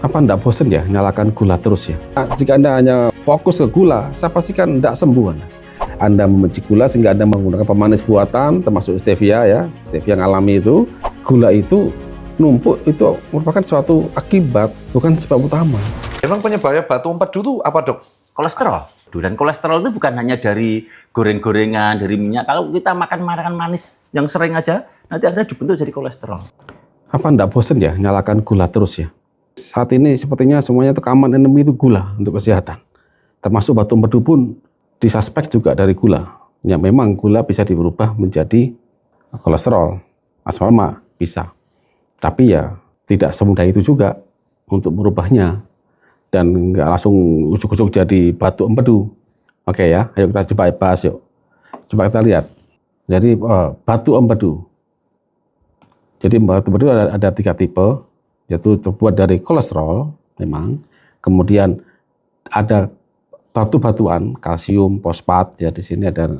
Apa Anda bosan ya nyalakan gula terus ya? Nah, jika Anda hanya fokus ke gula, saya pastikan tidak sembuh Anda. Anda membenci gula sehingga Anda menggunakan pemanis buatan, termasuk stevia ya, stevia yang alami itu. Gula itu numpuk, itu merupakan suatu akibat, bukan sebab utama. Emang penyebabnya batu empedu itu apa, Dok? Kolesterol. Dan kolesterol itu bukan hanya dari goreng-gorengan, dari minyak. Kalau kita makan makanan manis yang sering aja, nanti ada dibentuk jadi kolesterol. Apa Anda bosan ya nyalakan gula terus ya? Saat ini sepertinya semuanya itu common enemy itu gula untuk kesehatan. Termasuk batu empedu pun disuspek juga dari gula. Ya memang gula bisa dirubah menjadi kolesterol, asam lemak bisa. Tapi ya tidak semudah itu juga untuk merubahnya. Dan nggak langsung ujuk-ujuk jadi batu empedu. Oke ya, ayo kita coba bahas yuk. Coba kita lihat. Jadi batu empedu. Jadi batu empedu ada 3 tipe, yaitu terbuat dari kolesterol, memang. Kemudian ada batu-batuan, kalsium, fosfat. Ya di sini ada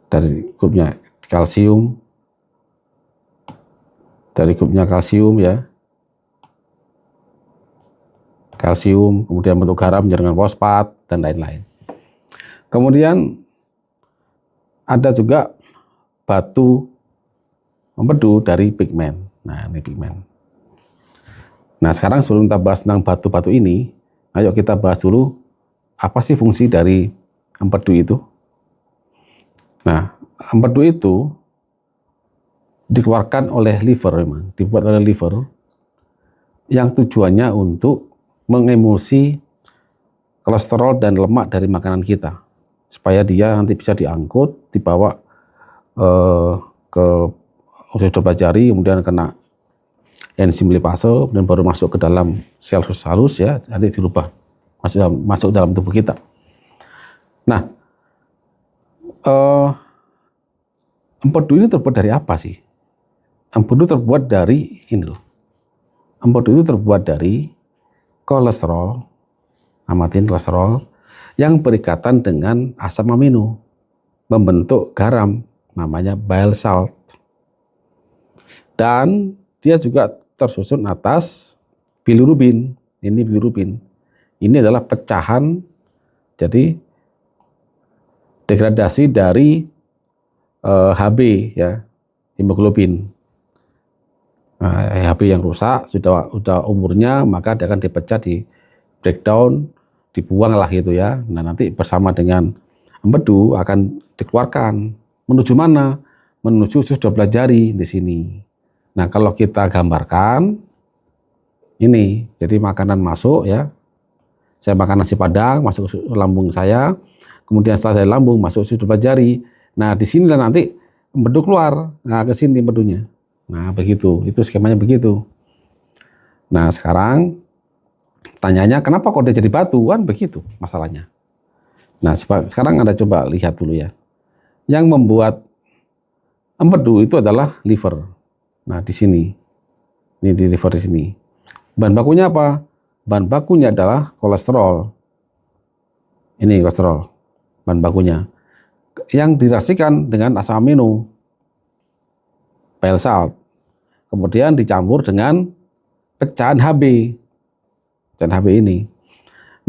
dari grupnya kalsium, ya. Kalsium, kemudian bentuk garam dengan fosfat dan lain-lain. Kemudian ada juga batu empedu dari pigmen. Nah, ini pigmen. Nah, sekarang sebelum kita bahas tentang batu-batu ini, ayo kita bahas dulu apa sih fungsi dari empedu itu. Nah, empedu itu dikeluarkan oleh liver, memang dibuat oleh liver, yang tujuannya untuk mengemulsi kolesterol dan lemak dari makanan kita, supaya dia nanti bisa diangkut, dibawa ke usus jari, kemudian kena enzim lipase, kemudian baru masuk ke dalam sel halus ya, nanti dirubah masuk dalam tubuh kita. Nah, empedu ini terbuat dari apa sih? Empedu terbuat dari ini loh. Empedu itu terbuat dari kolesterol, amatin kolesterol, yang berikatan dengan asam amino, membentuk garam, namanya bile salt. Dan dia juga tersusun atas bilirubin. Ini bilirubin. Ini adalah pecahan, jadi degradasi dari Hb ya, hemoglobin. Hb yang rusak sudah umurnya, maka dia akan dipecah, di breakdown, dibuang lah gitu ya. Nah nanti bersama dengan empedu akan dikeluarkan menuju mana? Menuju usus jari di sini. Nah kalau kita gambarkan ini, jadi makanan masuk ya. Saya makan nasi padang masuk ke lambung saya, kemudian setelah saya lambung masuk usus jari. Nah di sini nanti empedu keluar, nah ke sini empedunya. Nah begitu, itu skemanya begitu. Nah sekarang tanyanya kenapa kok dia jadi batu, kan begitu masalahnya. Nah sekarang Anda coba lihat dulu ya. Yang membuat empedu itu adalah liver. Nah di sini, ini di liver di sini. Bahan bakunya apa? Bahan bakunya adalah kolesterol. Ini kolesterol, bahan bakunya. Yang direaksikan dengan asam amino, bile salt, kemudian dicampur dengan pecahan Hb, dan Hb ini.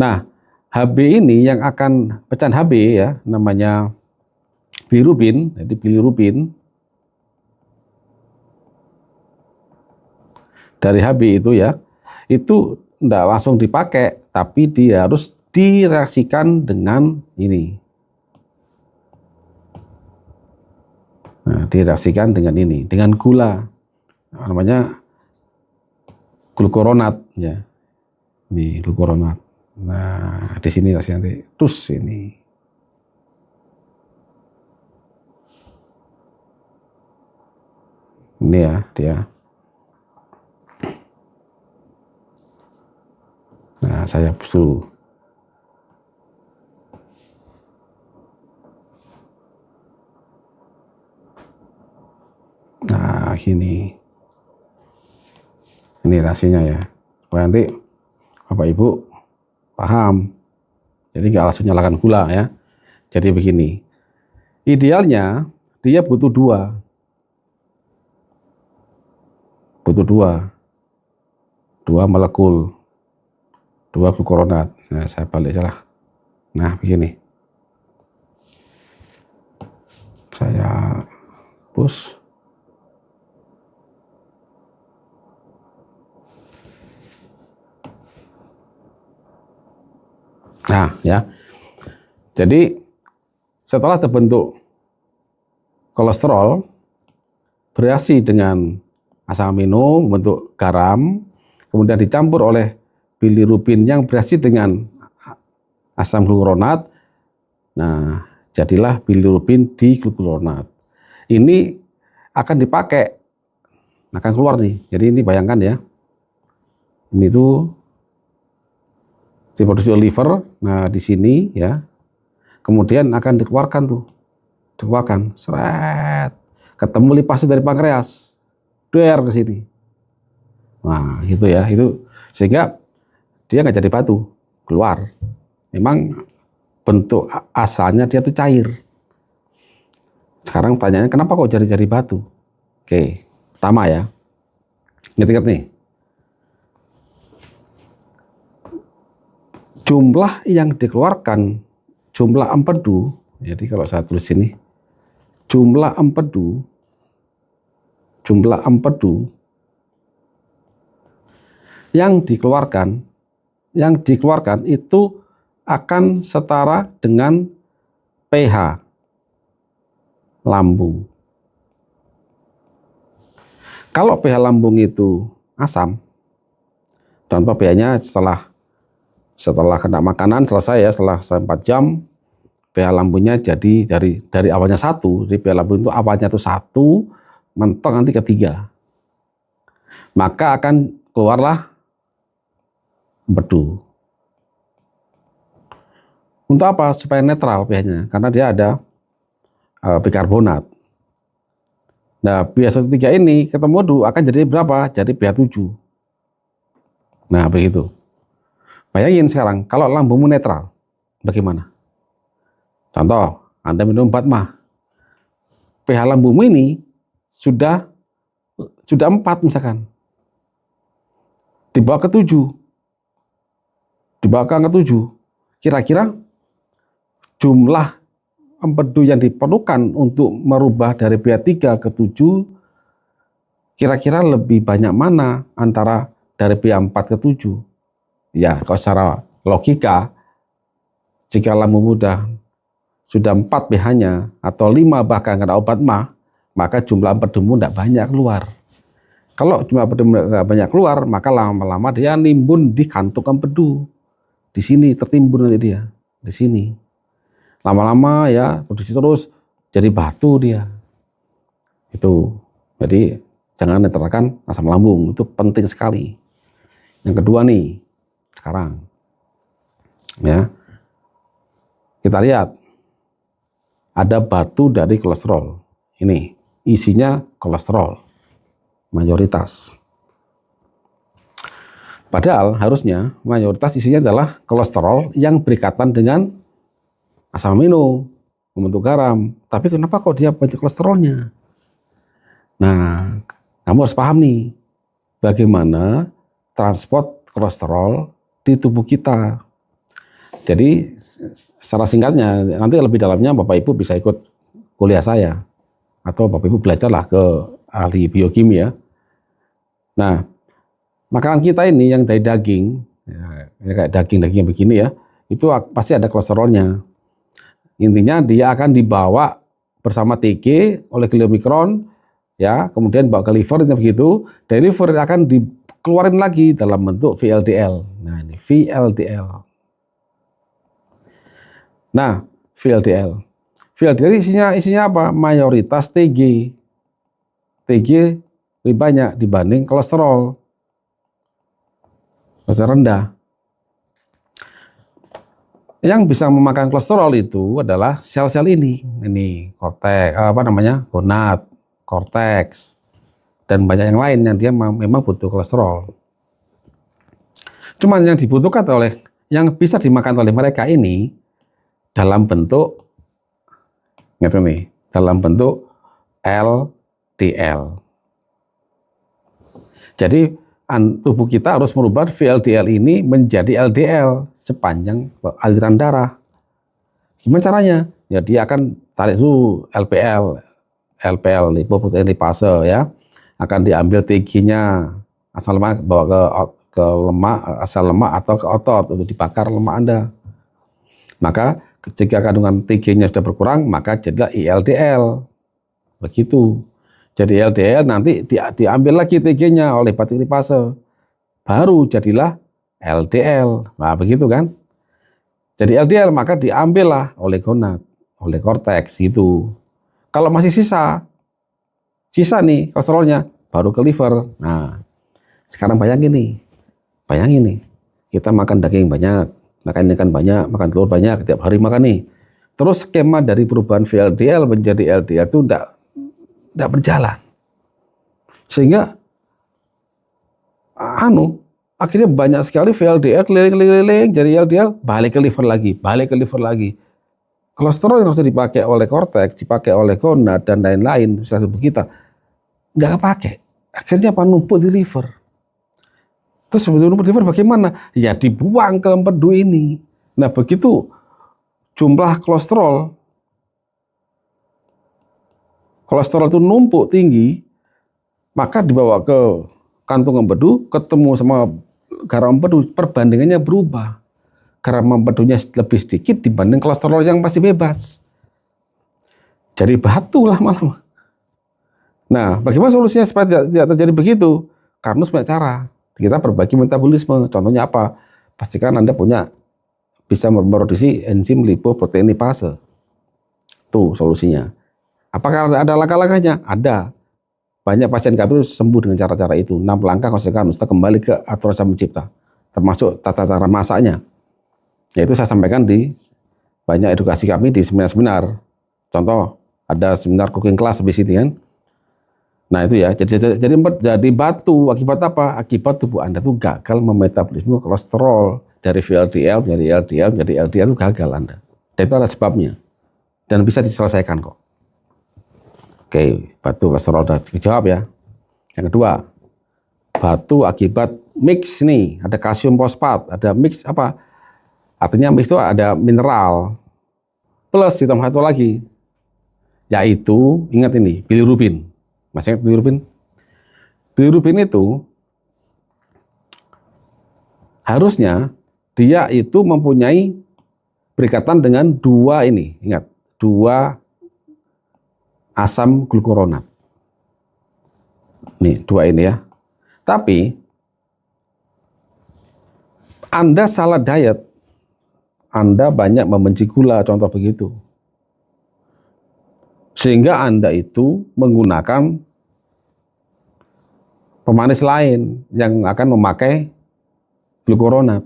Nah, Hb ini yang akan pecahan Hb ya, namanya bilirubin. Jadi bilirubin dari Hb itu ya, itu tidak langsung dipakai, tapi dia harus direaksikan dengan ini. Nah, direaksikan dengan ini, dengan gula, namanya glukuronat ya. Ini glukuronat. Nah, di sini nanti terus ini. Ini ya dia. Nah, saya dulu. Nah, gini. Ini rasanya ya. Supaya nanti Bapak Ibu paham. Jadi nggak langsung nyalakan gula ya. Jadi begini. Idealnya dia butuh 2. 2 molekul, 2 glukuronat. Nah, saya balik salah. Nah, begini. Saya hapus. Nah, ya. Jadi setelah terbentuk kolesterol bereaksi dengan asam amino membentuk garam, kemudian dicampur oleh bilirubin yang bereaksi dengan asam glukuronat. Nah, jadilah bilirubin diglukuronat. Ini akan dipakai, akan keluar nih. Jadi ini bayangkan ya. Ini tuh diproduksi oleh liver. Nah, di sini ya. Kemudian akan dikeluarkan tuh. Dikeluarkan, seret. Ketemu lipase dari pankreas. Der ke sini. Nah, gitu ya. Itu sehingga dia nggak jadi batu, keluar. Memang bentuk asalnya dia tuh cair. Sekarang tanyanya kenapa kok jadi batu? Oke, pertama ya. Ingat-ingat nih. Jumlah yang dikeluarkan, jumlah empedu, jadi kalau saya tulis ini, jumlah empedu yang dikeluarkan itu akan setara dengan pH lambung. Kalau pH lambung itu asam, contoh pH-nya setelah kena makanan selesai ya, setelah 4 jam, pH lambungnya jadi dari awalnya 1, jadi pH lambung itu awalnya itu 1, mentok nanti ke 3. Maka akan keluarlah empedu. Untuk apa? Supaya netral pH-nya, karena dia ada bikarbonat. Nah, pH 1,3 ini ketemu akan jadi berapa? Jadi pH 7. Nah, begitu. Bayangin sekarang, kalau lambungmu netral, bagaimana? Contoh, Anda minum 4 mah. pH lambungmu ini sudah 4 misalkan. Dibawa ke 7. Dibawa ke angka 7. Kira-kira jumlah empedu yang diperlukan untuk merubah dari pH 3 ke 7, kira-kira lebih banyak mana antara dari pH 4 ke 7? Ya, kalau secara logika, jika lambung sudah 4 pH-nya, atau 5 bahkan kena obat mah, maka jumlah empedumu tidak banyak keluar. Kalau jumlah empedu tidak banyak keluar, maka lama-lama dia nimbun di kantung empedu. Di sini tertimbun nanti dia, di sini. Lama-lama ya produksi terus jadi batu dia. Itu. Jadi jangan netralkan asam lambung, itu penting sekali. Yang kedua nih, sekarang ya. Kita lihat ada batu dari kolesterol. Ini isinya kolesterol mayoritas. Padahal harusnya mayoritas isinya adalah kolesterol yang berikatan dengan asam amino, membentuk garam. Tapi kenapa kok dia banyak kolesterolnya? Nah, kamu harus paham nih, bagaimana transport kolesterol di tubuh kita. Jadi, secara singkatnya, nanti lebih dalamnya Bapak Ibu bisa ikut kuliah saya. Atau Bapak Ibu belajarlah ke ahli biokimia. Nah, makanan kita ini yang dari daging, ya, kayak daging-daging begini ya, itu pasti ada kolesterolnya. Intinya dia akan dibawa bersama TG oleh gliomikron, ya, kemudian bawa ke liver begitu. Dari liver akan dikeluarin lagi dalam bentuk VLDL. Nah, ini VLDL. Nah, VLDL. VLDL isinya apa? Mayoritas TG. TG lebih banyak dibanding kolesterol. Kolesterol rendah. Yang bisa memakan kolesterol itu adalah sel-sel ini korteks, gonad, korteks, dan banyak yang lain yang dia memang butuh kolesterol. Cuman yang dibutuhkan yang bisa dimakan oleh mereka ini dalam bentuk LDL. Jadi tubuh kita harus merubah VLDL ini menjadi LDL sepanjang aliran darah. Gimana caranya? Ya dia akan tarik dulu LPL, lipoprotein lipase ya. Akan diambil TG-nya asal lemak bawa ke lemak, asal lemak atau ke otot untuk dibakar lemak Anda. Maka jika kandungan TG-nya sudah berkurang, maka jadilah ILDL. Begitu. Jadi LDL nanti diambil lagi TG-nya oleh batik lipase. Baru jadilah LDL. Nah, begitu kan? Jadi LDL maka diambillah oleh gonad, oleh korteks gitu. Kalau masih sisa nih kolesterolnya baru ke liver. Nah, sekarang bayangin nih, kita makan daging banyak, makan ikan banyak, makan telur banyak, tiap hari makan nih. Terus skema dari perubahan VLDL menjadi LDL itu tidak berjalan. Sehingga akhirnya banyak sekali VLDL keliling-keliling jadi LDL, balik ke liver lagi. Kolesterol yang harus dipakai oleh korteks, dipakai oleh gonad dan lain-lain sel tubuh kita nggak kepake. Akhirnya numpuk di liver. Terus sebetulnya numpuk di liver bagaimana? Ya dibuang ke empedu ini. Nah begitu jumlah kolesterol itu numpuk tinggi, maka dibawa ke kantung empedu, ketemu sama garam empedu, perbandingannya berubah. Garam empedunya lebih sedikit dibanding kolesterol yang masih bebas. Jadi batu lah malam. Nah, bagaimana solusinya supaya tidak terjadi begitu? Karena banyak cara. Kita berbagi metabolisme. Contohnya apa? Pastikan Anda bisa memproduksi enzim lipoprotein lipase. Tuh solusinya. Apakah ada langkah-langkahnya? Ada. Banyak pasien kami sembuh dengan cara-cara itu. 6 langkah konsekuensi kita kembali ke aturan Sang Pencipta. Termasuk tata cara masaknya. Yaitu saya sampaikan di banyak edukasi kami di seminar-seminar. Contoh, ada seminar cooking class habis ini kan. Nah itu ya, jadi batu. Akibat apa? Akibat tubuh Anda itu gagal memetabolisme kolesterol dari VLDL menjadi LDL menjadi LDL itu gagal Anda. Dan itu ada sebabnya. Dan bisa diselesaikan kok. Oke, batu kolesterol sudah dijawab ya. Yang kedua, batu akibat mix nih, ada kalsium fosfat, ada mix apa? Artinya mix itu ada mineral. Plus ditambah satu lagi, yaitu ingat ini, bilirubin. Masih ingat bilirubin? Bilirubin itu harusnya dia itu mempunyai berikatan dengan dua ini, ingat, dua asam glukuronat. Nih, dua ini ya. Tapi Anda salah diet, Anda banyak membenci gula, contoh begitu. Sehingga Anda itu menggunakan pemanis lain yang akan memakai glukuronat.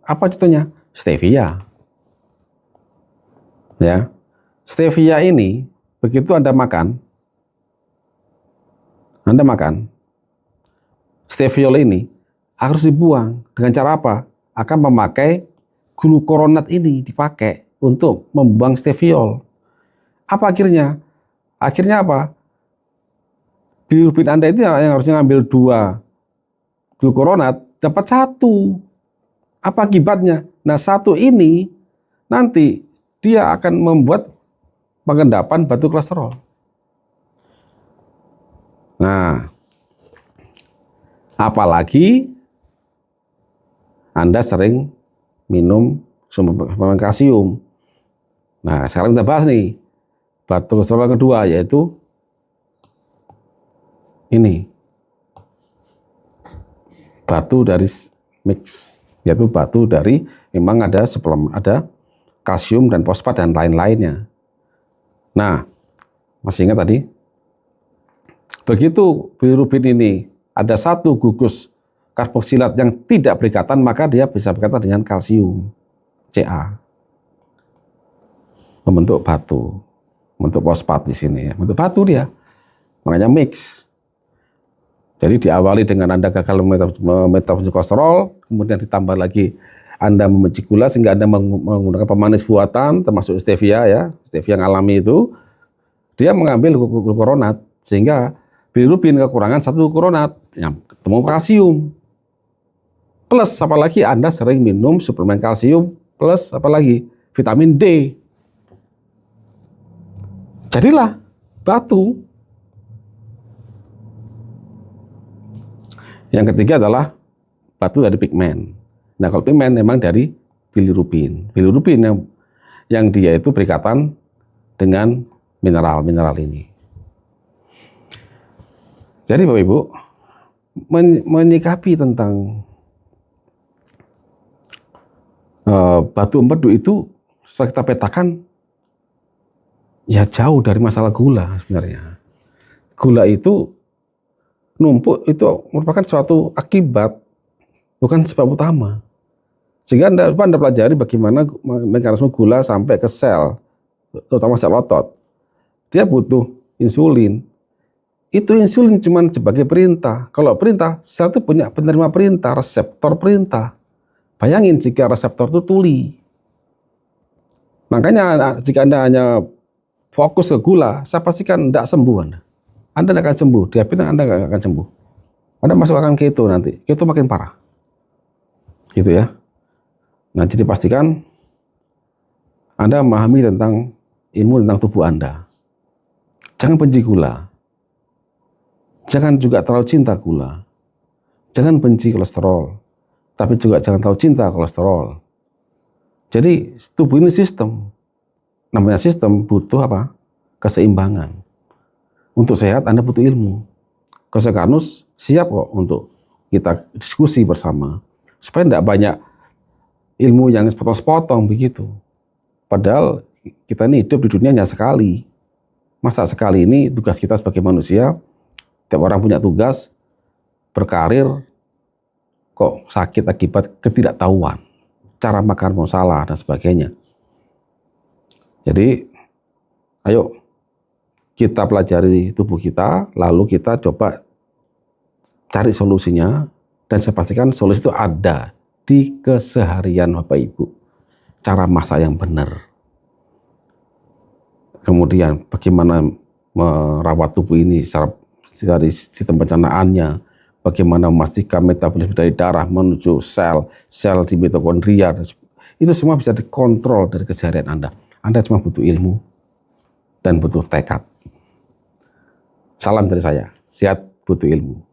Apa contohnya? Stevia. Ya. Stevia ini begitu Anda makan steviol ini harus dibuang. Dengan cara apa? Akan memakai glukuronat ini dipakai untuk membuang steviol. Apa akhirnya? Akhirnya apa? Bilirubin Anda itu yang harusnya ngambil 2 glukuronat dapat 1. Apa akibatnya? Nah, 1 ini nanti dia akan membuat pengendapan batu kolesterol. Nah, apalagi Anda sering minum suplemen kalsium. Nah, sekarang kita bahas nih batu kolesterol yang kedua, yaitu ini batu dari mix, yaitu batu dari memang ada suplemen, ada kalsium dan fosfat dan lain-lainnya. Nah, masih ingat tadi? Begitu bilirubin ini ada 1 gugus karboksilat yang tidak berikatan, maka dia bisa berikatan dengan kalsium, Ca. Membentuk batu, membentuk fosfat di sini ya, membentuk batu dia. Makanya mix. Jadi diawali dengan Anda gagal metabolisme kolesterol, kemudian ditambah lagi Anda membenci gula sehingga Anda menggunakan pemanis buatan termasuk stevia ya, stevia yang alami itu, dia mengambil glukuronat sehingga bilirubin kekurangan satu glukuronat, yang ketemu kalsium. Plus apalagi Anda sering minum suplemen kalsium, plus apalagi vitamin D. Jadilah batu. Yang ketiga adalah batu dari pigmen. Nah, kalau pigmen memang dari bilirubin. Bilirubin yang dia itu berikatan dengan mineral-mineral ini. Jadi Bapak Ibu, menyikapi tentang batu empedu itu setelah kita petakan, ya jauh dari masalah gula sebenarnya. Gula itu numpuk itu merupakan suatu akibat, bukan sebab utama. Sehingga Anda pelajari bagaimana mekanisme gula sampai ke sel, terutama sel otot. Dia butuh insulin. Itu insulin cuma sebagai perintah. Kalau perintah, sel itu punya penerima perintah, reseptor perintah. Bayangin jika reseptor itu tuli. Makanya jika Anda hanya fokus ke gula, saya pastikan tidak sembuh Anda. Anda tidak akan sembuh, diabetes Anda tidak akan sembuh. Anda masuk akan keto nanti, keto makin parah. Gitu ya. Nah, jadi pastikan Anda memahami tentang ilmu tentang tubuh Anda. Jangan benci gula. Jangan juga terlalu cinta gula. Jangan benci kolesterol. Tapi juga jangan terlalu cinta kolesterol. Jadi tubuh ini sistem. Namanya sistem butuh apa? Keseimbangan. Untuk sehat Anda butuh ilmu. Kosekarnus siap kok untuk kita diskusi bersama. Supaya tidak banyak ilmu yang sepotong-sepotong begitu. Padahal kita ini hidup di dunia hanya sekali. Masa sekali ini tugas kita sebagai manusia, tiap orang punya tugas, berkarir, kok sakit akibat ketidaktahuan. Cara makan mau salah dan sebagainya. Jadi, ayo kita pelajari tubuh kita, lalu kita coba cari solusinya, dan saya pastikan solusi itu ada di keseharian Bapak Ibu. Cara masak yang benar. Kemudian bagaimana merawat tubuh ini secara dari sistem pencernaannya, bagaimana memastikan metabolisme dari darah menuju sel di mitokondria, itu semua bisa dikontrol dari keseharian Anda. Anda cuma butuh ilmu dan butuh tekad. Salam dari saya, sehat butuh ilmu.